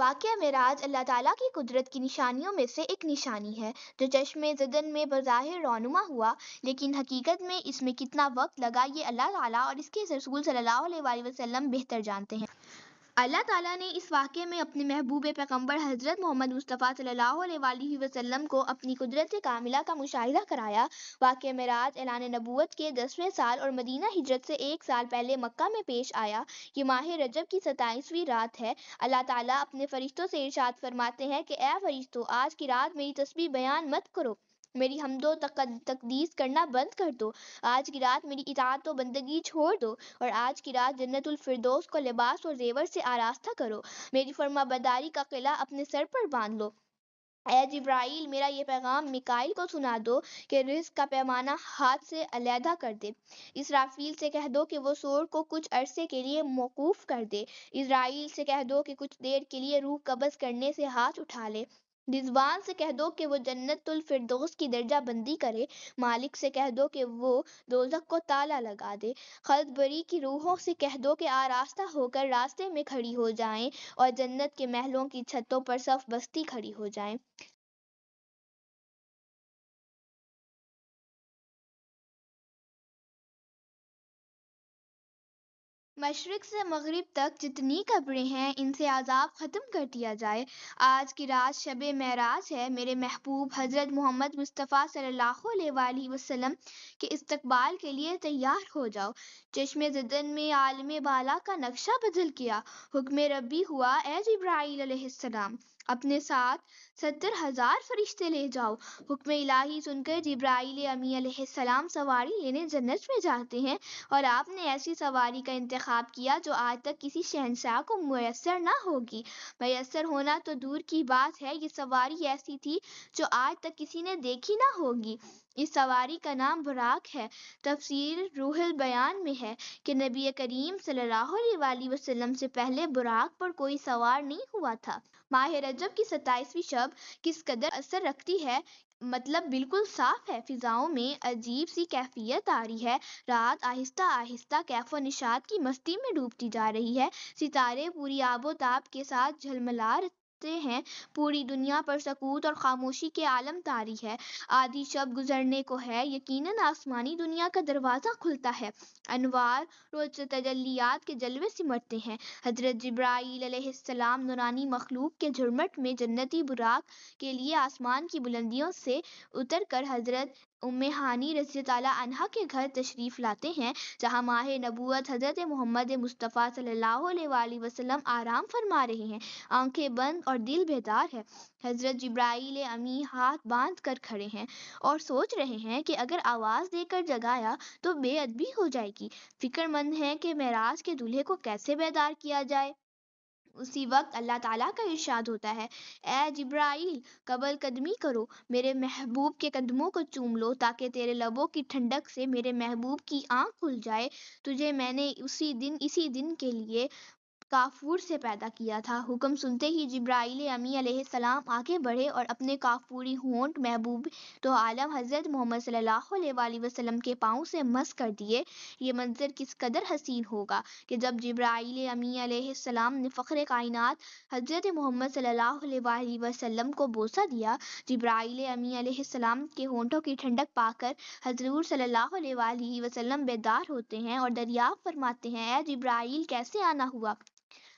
واقعہ معراج اللہ تعالیٰ کی قدرت کی نشانیوں میں سے ایک نشانی ہے جو چشم زدن میں بظاہر رونما ہوا، لیکن حقیقت میں اس میں کتنا وقت لگا یہ اللہ تعالیٰ اور اس کے رسول صلی اللہ علیہ وآلہ وسلم بہتر جانتے ہیں۔ اللہ تعالیٰ نے اس واقعے میں اپنے محبوب پیغمبر حضرت محمد مصطفیٰ صلی اللہ علیہ وآلہ وسلم کو اپنی قدرت کاملہ کا مشاہدہ کرایا۔ واقعہ معراج اعلان نبوت کے 10ویں سال اور مدینہ ہجرت سے 1 سال پہلے مکہ میں پیش آیا۔ یہ ماہ رجب کی 27ویں رات ہے۔ اللہ تعالیٰ اپنے فرشتوں سے ارشاد فرماتے ہیں کہ اے فرشتوں، آج کی رات میری تسبیح بیان مت کرو، میری حمد و تقدیس کرنا بند کر دو، آج کی رات میری اطاعت و بندگی چھوڑ دو، اور آج کی رات جنت الفردوس کو لباس اور زیور سے آراستہ کرو، میری فرما برداری کا قلعہ اپنے سر پر باندھ لو۔ اے جبرائیل، میرا یہ پیغام میکائیل کو سنا دو کہ رزق کا پیمانہ ہاتھ سے علیحدہ کر دے۔ اسرافیل سے کہہ دو کہ وہ سور کو کچھ عرصے کے لیے موقوف کر دے۔ اسرائیل سے کہہ دو کہ کچھ دیر کے لیے روح قبض کرنے سے ہاتھ اٹھا لے۔ رضوان سے کہہ دو کہ وہ جنت الفردوس کی درجہ بندی کرے۔ مالک سے کہہ دو کہ وہ دوزخ کو تالا لگا دے۔ خلد بری کی روحوں سے کہہ دو کہ آراستہ ہو کر راستے میں کھڑی ہو جائیں اور جنت کے محلوں کی چھتوں پر صف بستی کھڑی ہو جائیں۔ مشرق سے مغرب تک جتنی قبریں ہیں ان سے عذاب ختم کر دیا جائے۔ آج کی رات شب معراج ہے۔ میرے محبوب حضرت محمد مصطفیٰ صلی اللہ علیہ وآلہ وسلم کے استقبال کے لیے تیار ہو جاؤ۔ چشم زدن میں عالم بالا کا نقشہ بدل گیا۔ حکم ربی ہوا، اے جبرائیل علیہ السلام، اپنے ساتھ 70,000 فرشتے لے جاؤ۔ حکم الہی سن کر جبرائیل امی علیہ السلام سواری لینے جنت میں جاتے ہیں، اور آپ نے ایسی سواری کا انتخاب کیا جو آج تک کسی شہنشاہ کو میسر نہ ہوگی۔ میسر ہونا تو دور کی بات ہے، یہ سواری ایسی تھی جو آج تک کسی نے دیکھی نہ ہوگی۔ اس سواری کا نام براق ہے۔ تفسیر روح البیان میں ہے کہ نبی کریم صلی اللہ علیہ وآلہ وسلم سے پہلے براق پر کوئی سوار نہیں ہوا تھا۔ ماہ رجب کی 27ویں شب کس قدر اثر رکھتی ہے، مطلب بالکل صاف ہے۔ فضاؤں میں عجیب سی کیفیت آ رہی ہے، رات آہستہ آہستہ کیف و نشاط کی مستی میں ڈوبتی جا رہی ہے، ستارے پوری آب و تاب کے ساتھ جھلملاتے ہیں، پوری دنیا پر سکوت اور خاموشی کے عالم طاری ہے۔ آدھی شب گزرنے کو ہے، یقیناً آسمانی دنیا کا دروازہ کھلتا ہے، انوار روز تجلیات کے جلوے سمٹتے ہیں۔ حضرت جبرائیل علیہ السلام نورانی مخلوق کے جھرمٹ میں جنتی براق کے لیے آسمان کی بلندیوں سے اتر کر حضرت ام ہانی رضی اللہ عنہا کے گھر تشریف لاتے ہیں، جہاں ماہ نبوت حضرت محمد مصطفیٰ صلی اللہ علیہ وآلہ وسلم آرام فرما رہے ہیں، آنکھیں بند اور دل بیدار ہے۔ حضرت جبرائیل امی ہاتھ باندھ کر کھڑے ہیں اور سوچ رہے ہیں کہ اگر آواز دے کر جگایا تو بے ادبی ہو جائے گی، فکر مند ہیں کہ معراج کے دولہے کو کیسے بیدار کیا جائے۔ اسی وقت اللہ تعالیٰ کا ارشاد ہوتا ہے، اے جبرائیل، قبل قدمی کرو، میرے محبوب کے قدموں کو چوم لو تاکہ تیرے لبوں کی ٹھنڈک سے میرے محبوب کی آنکھ کھل جائے۔ تجھے میں نے اسی دن کے لیے کافور سے پیدا کیا تھا۔ حکم سنتے ہی جبرائیل امی علیہ السلام آگے بڑھے اور اپنے کافوری ہونٹ محبوب تو عالم حضرت محمد صلی اللہ علیہ وآلہ وسلم کے پاؤں سے مس کر دیے۔ یہ منظر کس قدر حسین ہوگا کہ جب جبرائیل امی علیہ السلام نے فخر کائنات حضرت محمد صلی اللہ علیہ وآلہ وسلم کو بوسہ دیا، جبرائیل امی علیہ السلام کے ہونٹوں کی ٹھنڈک پا کر حضور صلی اللہ علیہ وآلہ وسلم بیدار ہوتے ہیں اور دریافت فرماتے ہیں، اے جبرائیل، کیسے آنا ہوا؟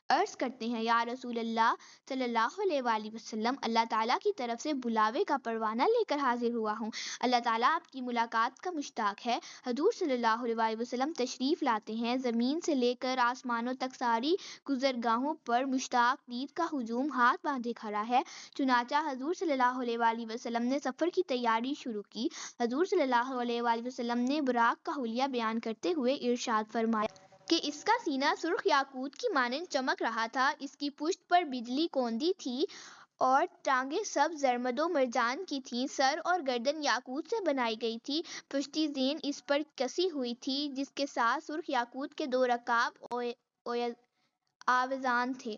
عرض کرتے ہیں، یا رسول اللہ صلی اللہ علیہ وآلہ وسلم، اللہ تعالیٰ کی طرف سے بلاوے کا پروانہ لے کر حاضر ہوا ہوں۔ اللہ تعالیٰ آپ کی ملاقات کا مشتاق ہے۔ حضور صلی اللہ علیہ وآلہ وسلم تشریف لاتے ہیں۔ زمین سے لے کر آسمانوں تک ساری گزرگاہوں پر مشتاق دید کا ہجوم ہاتھ باندھے کھڑا ہے۔ چنانچہ حضور صلی اللہ علیہ وآلہ وسلم نے سفر کی تیاری شروع کی۔ حضور صلی اللہ علیہ وآلہ وسلم نے براق کا حلیہ بیان کرتے ہوئے ارشاد فرمایا کہ اس کا سینہ سرخ یاقوت کی مانند چمک رہا تھا، اس کی پشت پر بجلی کوندی تھی اور ٹانگیں سبز زرمد و مرجان کی تھیں، سر اور گردن یاقوت سے بنائی گئی تھی، پشتی زین اس پر کسی ہوئی تھی جس کے ساتھ سرخ یاقوت کے 2 رکاب آویزان تھے۔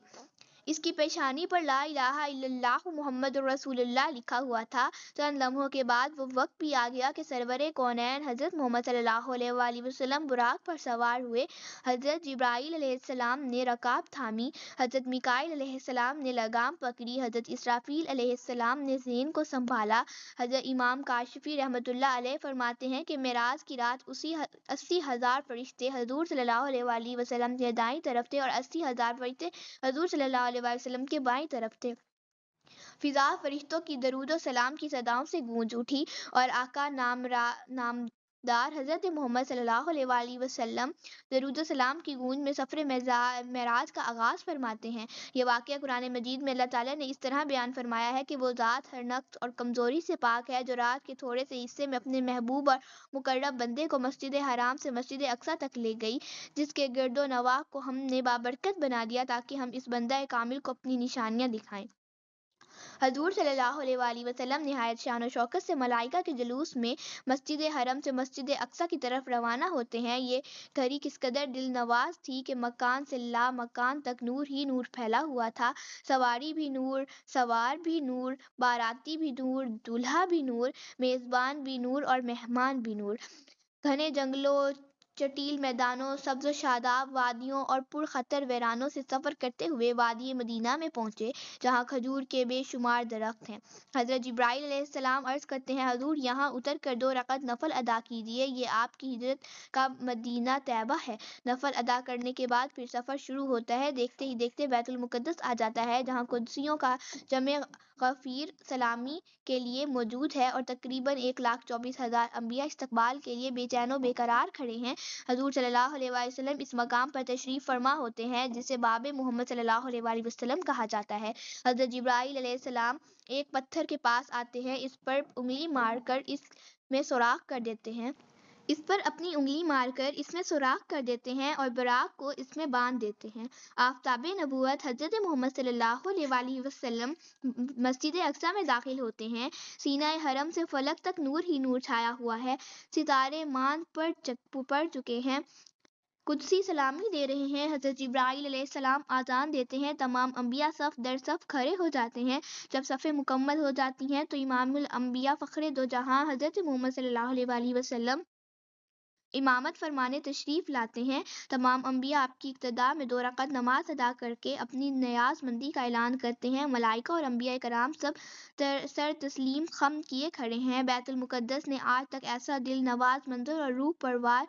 اس کی پیشانی پر لا الہ الا اللہ محمد رسول اللہ لکھا ہوا تھا۔ چند لمحوں کے بعد وہ وقت بھی آ گیا کہ سرور کونین حضرت محمد صلی اللہ علیہ وآلہ وسلم براق پر سوار ہوئے۔ حضرت جبرائیل علیہ السلام نے رکاب تھامی، حضرت میکائیل علیہ السلام نے لگام پکڑی، حضرت اسرافیل علیہ السلام نے زین کو سنبھالا۔ حضرت امام کاشفی رحمۃ اللہ علیہ فرماتے ہیں کہ معراج کی رات 80,000 فرشتے حضور صلی اللہ علیہ وآلہ وسلم کے دائیں طرف تھے اور 80,000 فرشتے حضور صلی اللہ علیہ وآلہ وسلم کے بائیں طرف تھے۔ فضا فرشتوں کی درود و سلام کی صداؤں سے گونج اٹھی اور آقا نامدار حضرت محمد صلی اللہ علیہ وآلہ وسلم درود و سلام کی گونج میں سفر معراج کا آغاز فرماتے ہیں۔ یہ واقعہ قرآن مجید میں اللہ تعالیٰ نے اس طرح بیان فرمایا ہے کہ وہ ذات ہر نقص اور کمزوری سے پاک ہے جو رات کے تھوڑے سے حصے میں اپنے محبوب اور مقرب بندے کو مسجد حرام سے مسجد اقصیٰ تک لے گئی، جس کے گرد و نواح کو ہم نے بابرکت بنا دیا تاکہ ہم اس بندہ کامل کو اپنی نشانیاں دکھائیں۔ حضور صلی اللہ علیہ وآلہ وسلم نہایت شان و شوکت سے ملائکہ کے جلوس میں مسجد حرم سے مسجد اقصیٰ کی طرف روانہ ہوتے ہیں۔ یہ گھڑی کس قدر دل نواز تھی کہ مکان سے لا مکان تک نور ہی نور پھیلا ہوا تھا۔ سواری بھی نور، سوار بھی نور، باراتی بھی نور، دولہا بھی نور، میزبان بھی نور اور مہمان بھی نور۔ گھنے جنگلوں، چٹیل میدانوں، سبز و شاداب وادیوں اور پرخطر ویرانوں سے سفر کرتے ہوئے وادی مدینہ میں پہنچے، جہاں کھجور کے بے شمار درخت ہیں۔ حضرت جبرائیل علیہ السلام عرض کرتے ہیں، حضور یہاں اتر کر 2 رکعت نفل ادا کیجیے، یہ آپ کی ہجرت کا مدینہ طیبہ ہے۔ نفل ادا کرنے کے بعد پھر سفر شروع ہوتا ہے۔ دیکھتے ہی دیکھتے بیت المقدس آ جاتا ہے، جہاں قدسیوں کا جمع غفیر سلامی کے لیے موجود ہے اور تقریباً 1,24,000 انبیاء استقبال کے لیے بے چین و بے قرار کھڑے ہیں۔ حضور صلی اللہ علیہ وآلہ وسلم اس مقام پر تشریف فرما ہوتے ہیں جسے باب محمد صلی اللہ علیہ وآلہ وسلم کہا جاتا ہے۔ حضرت جبرائیل علیہ السلام ایک پتھر کے پاس آتے ہیں، اس پر انگلی مار کر اس میں سوراخ کر دیتے ہیں۔ اس پر اپنی انگلی مار کر اس میں سوراخ کر دیتے ہیں اور براق کو اس میں باندھ دیتے ہیں۔ آفتاب نبوت حضرت محمد صلی اللہ علیہ وآلہ وسلم مسجد اقصیٰ میں داخل ہوتے ہیں۔ سینہ حرم سے فلک تک نور ہی نور چھایا ہوا ہے، ستارے ماند پڑ چکے ہیں، قدسی سلامی دے رہے ہیں۔ حضرت جبرائیل علیہ السلام آذان دیتے ہیں، تمام انبیاء صف در صف کھڑے ہو جاتے ہیں۔ جب صفیں مکمل ہو جاتی ہیں تو امام الانبیاء فخر دو جہاں حضرت محمد صلی اللہ علیہ وآلہ وسلم امامت فرمانے تشریف لاتے ہیں۔ تمام انبیاء آپ کی اقتداء میں 2 رکعت نماز ادا کر کے اپنی نیاز مندی کا اعلان کرتے ہیں۔ ملائکہ اور انبیاء کرام سب سر تسلیم خم کیے کھڑے ہیں۔ بیت المقدس نے آج تک ایسا دل نواز منظر اور روح پروار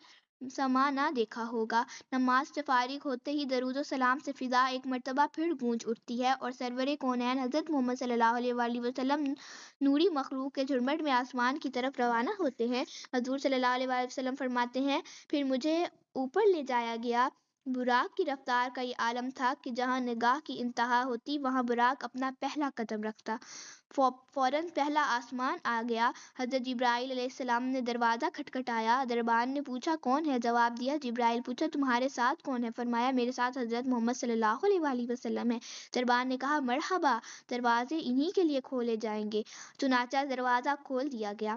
سما نہ دیکھا ہوگا۔ نماز سے فارغ ہوتے ہی درود و سلام سے فضا ایک مرتبہ پھر گونج اٹھتی ہے اور سرور کونین حضرت محمد صلی اللہ علیہ وآلہ وسلم نوری مخلوق کے جھرمٹ میں آسمان کی طرف روانہ ہوتے ہیں۔ حضور صلی اللہ علیہ وآلہ وسلم فرماتے ہیں، پھر مجھے اوپر لے جایا گیا۔ براق کی رفتار کا یہ عالم تھا کہ جہاں نگاہ کی انتہا ہوتی وہاں براق اپنا پہلا قدم رکھتا۔ فوراً پہلا آسمان آ گیا۔ حضرت جبرائیل علیہ السلام نے دروازہ کھٹکھٹایا۔ دربان نے پوچھا کون ہے؟ جواب دیا۔ جبرائیل پوچھا تمہارے ساتھ کون ہے؟ فرمایا میرے ساتھ حضرت محمد صلی اللہ علیہ وآلہ وسلم ہے۔ دربان نے کہا مرحبا، دروازے انہی کے لیے کھولے جائیں گے۔ چنانچہ دروازہ کھول دیا گیا۔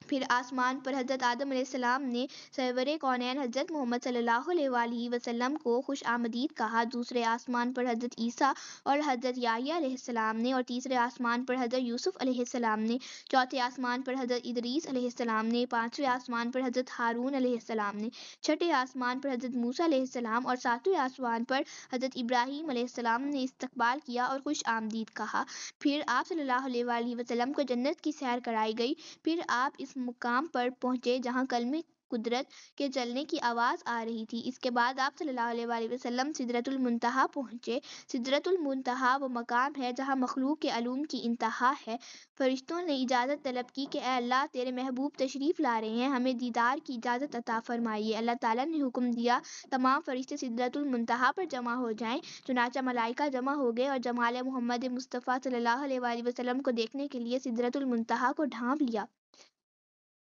پھر آسمان پر حضرت آدم علیہ السلام نے سرور کونین حضرت محمد صلی اللہ علیہ وآلہ وسلم کو خوش آمدید کہا۔ دوسرے آسمان پر حضرت عیسیٰ اور حضرت یحییٰ علیہ السلام نے، اور تیسرے آسمان پر حضرت یوسف علیہ السلام نے، چوتھے آسمان پر حضرت ادریس علیہ السلام نے، پانچویں آسمان پر حضرت ہارون علیہ السلام نے، چھٹے آسمان پر حضرت موسیٰ علیہ السلام اور ساتویں آسمان پر حضرت ابراہیم علیہ السلام نے استقبال کیا اور خوش آمدید کہا۔ پھر آپ صلی اللہ علیہ وآلہ وسلم کو جنت کی سیر کرائی گئی۔ پھر آپ اس مقام پر پہنچے جہاں کلمہ قدرت کے چلنے کی آواز آ رہی تھی۔ اس کے بعد آپ صلی اللہ علیہ وآلہ وسلم سدرۃ المنتہا پہنچے۔ سدرۃ المنتہا وہ مقام ہے جہاں مخلوق کے علوم کی انتہا ہے۔ فرشتوں نے اجازت طلب کی کہ اے اللہ تیرے محبوب تشریف لا رہے ہیں، ہمیں دیدار کی اجازت عطا فرمائیے۔ اللہ تعالیٰ نے حکم دیا تمام فرشتے سدرۃ المنتہا پر جمع ہو جائیں۔ چنانچہ ملائکہ جمع ہو گئے اور جمال محمد مصطفیٰ صلی اللہ علیہ وآلہ وسلم کو دیکھنے کے لیے سدرۃ المنتہا کو ڈھانپ لیا۔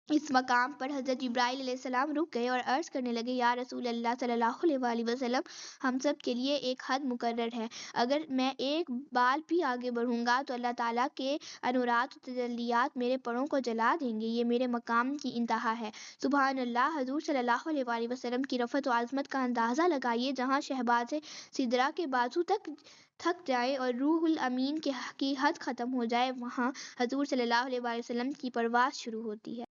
اس مقام پر حضرت جبرائیل علیہ السلام رک گئے اور عرض کرنے لگے، یا رسول اللہ صلی اللہ علیہ وآلہ وسلم، ہم سب کے لیے ایک حد مقرر ہے، اگر میں ایک بال بھی آگے بڑھوں گا تو اللہ تعالیٰ کے انوارات و تجلیات میرے پروں کو جلا دیں گے، یہ میرے مقام کی انتہا ہے۔ سبحان اللہ۔ حضور صلی اللہ علیہ وآلہ وسلم کی رفعت و عظمت کا اندازہ لگائیے، جہاں شہباز سدرہ کے بازو تک تھک جائے اور روح الامین کی حد ختم ہو جائے، وہاں حضور صلی اللہ علیہ وآلہ وسلم کی پرواز شروع ہوتی ہے۔